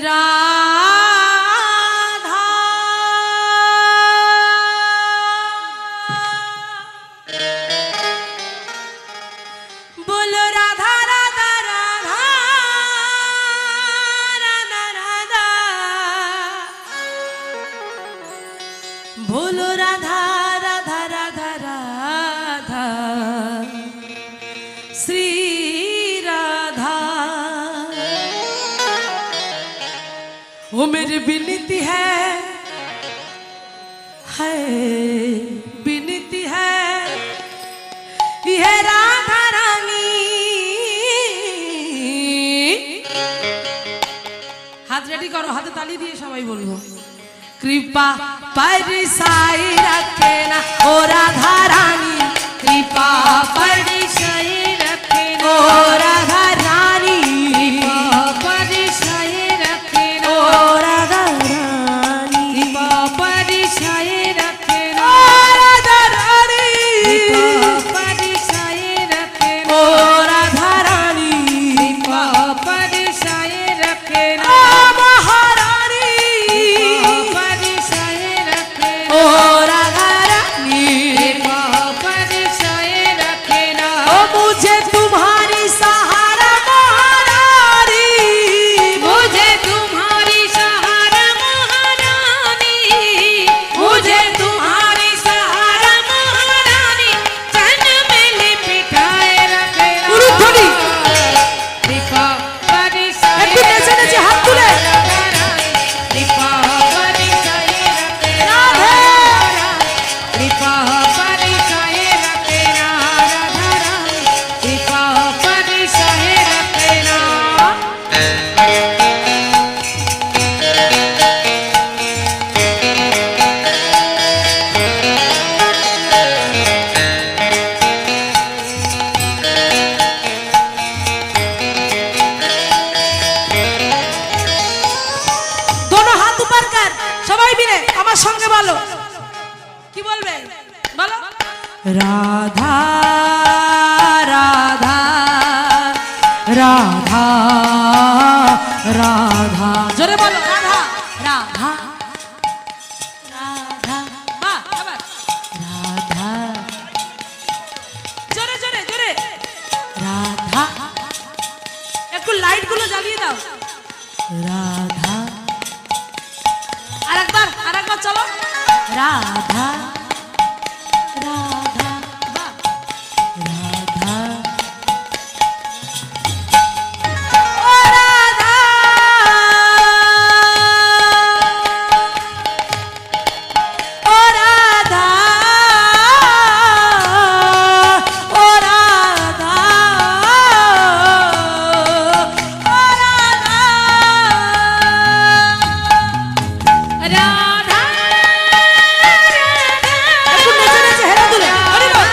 राधा बोलो राधा राधा राधा राधा राधा बोलो राधा राधा राधा राधा श्री राधा। वो मेरी विनती है विनती है यह राधा रानी। हाथ रेडी करो, हाथे ताली दिए सबाई बोलो कृपा परिसाई रखे ना ओ राधा रानी, कृपा परिसाई रखे ना ओ राधा रानी, कृपा परिसाई रखे ना ओ राधा रानी, कृपा परिसाई रखे ना ओ राधा रानी, कृपा परिसाई रखे ना ओ राधा रानी, कृपा परिसाई रखे ना महारानी, परिसाई रखे ना ओ राधा रानी, कृपा परिसाई रखे ना ओ मुझे तुम्हारी सहारा महारानी, मुझे तुम्हारी सहारा महारानी, मुझे तुम्हारी सहारा महारानी, चरण में लिपटाए रखे ना कृपा परिसाई रखे हाथ तुले कृपा परिसाई रखे राधे, कृपा परिसाई रखे ना राधा रानी, कृपा परिसाई रखे ना। दोनों हाथ ऊपर कर সবাই মিলে আমার সঙ্গে বলো কি বলবে বলো রাধা রাধা রাধা রাধা জোরে বলো রাধা রাধা রাধা বাহ আবার রাধা জোরে জোরে জোরে রাধা একটু লাইট গুলো জ্বালিয়ে দাও রাধা আরেকবার চলো রাধা রাধা বাহ রাধা ও রাধা ও রাধা ও রাধা ও রাধা রাধা একটু নেচে নেচে হেরা তুলে হরি বল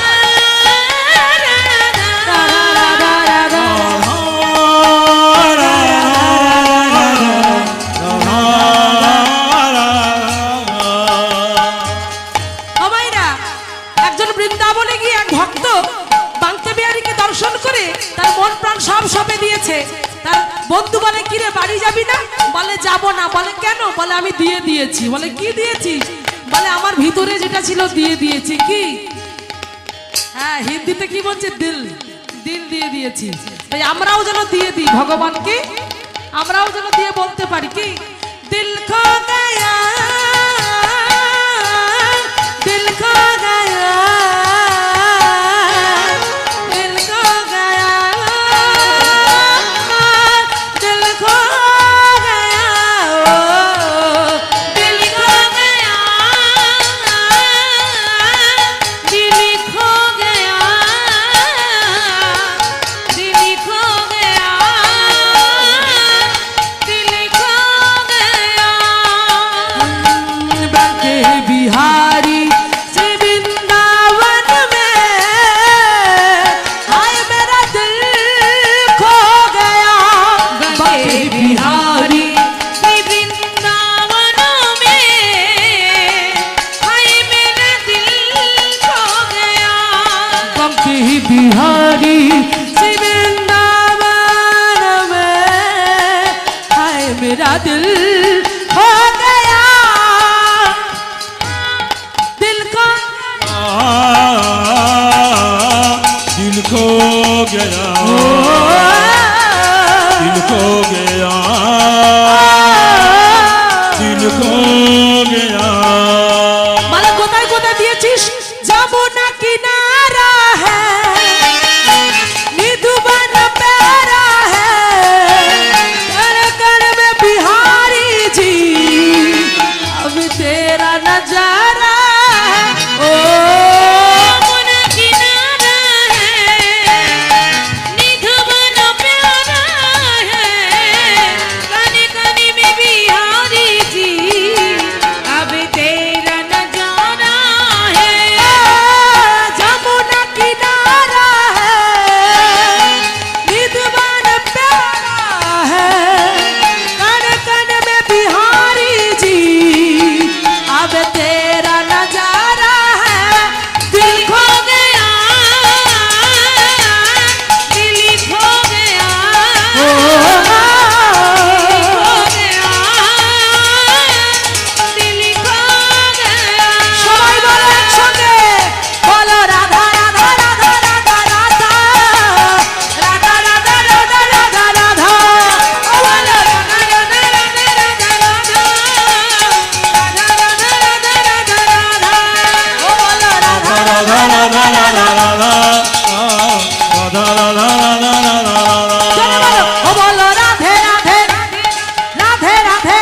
রাধা রাধা হমাইরা একজন বৃন্দাবনে গিয়ে এক ভক্ত বাঙ্কে বিহারীকে দর্শন করে তার মন প্রাণ সব সঁপে দিয়েছে। তার বন্ধু বলে কিরে বাড়ি যাবি না? বলে যাব না। বলে কেন? বলে আমি দিয়ে দিয়েছি। বলে কি দিয়েছিস? বলে আমার ভিতরে যেটা ছিল দিয়ে দিয়েছি। কি? হ্যাঁ হিন্দিতে কি বলছে? দিল দিল দিয়ে দিয়েছি। তাই আমরাও যেন দিয়ে দিই ভগবানকে, আমরাও যেন দিয়ে বলতে পারি কি দিল খো গয়া দিল খো গয়া দিল খো গয়া दिल खो गया ओ दिल खो गया दिल खो गया दिल खो गया दिल खो गया बांके बिहारी से वृंदावन में हाय मेरा दिल खो गया बांके बिहारी से वृंदावन में हाय मेरा दिल खो गया बांके बिहारी से वृंदावन में हाय मेरा दिल गया दिल खो गया दिल खो गया মালা কোথায় কোথায় দিয়েছিস যমুনা কিনারা হ্যায় নিধুবন प्यारा है कर कर में बिहारी जी अब तेरा नजारा है ओ यमुना किनारा है निधुवन प्यारा है कनी कनी में बिहारी जी अब तेरा नजारा है जमुना किनारा है निधुबन प्यारा है कण कण में बिहारी जी अब तेरा नजारा है दिल खो गया दिल खो गया खो खो गया दिल खो गया সবাই বলো একসঙ্গে বলো রাধা রাধা রাধা রাধা রাধা রাধা রাধা রাধা রাধা রাধা ও বলো ও বলো রাধা राधा राधा राधा राधा राधा राधा राधा राधा চলো বলো ও বলো রাধে রাধে রাধে রাধে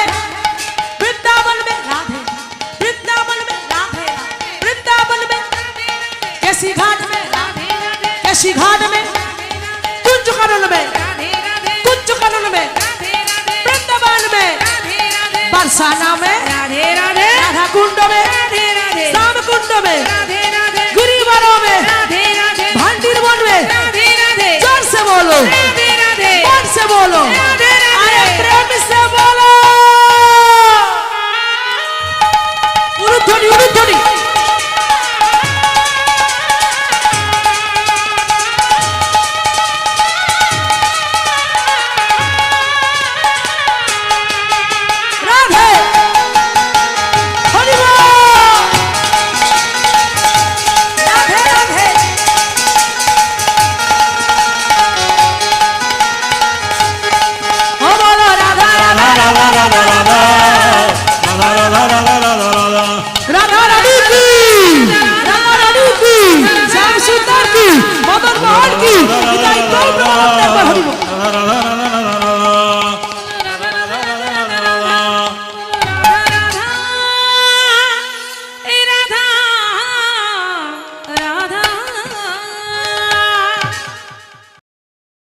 वृंदावन में राधे वृंदावन में राधे वृंदावन में कैसी घाट में कैसी घाट में कुंज कानन में कुंज कानन में वृंदावन में बरसाना में राधा कुंड में श्याम कुंड में गिरिवरों में भांडीर वन में जोर से बोलो मन से बोलो अरे प्रेम से बोलो उरुध्वनि उरुध्वनि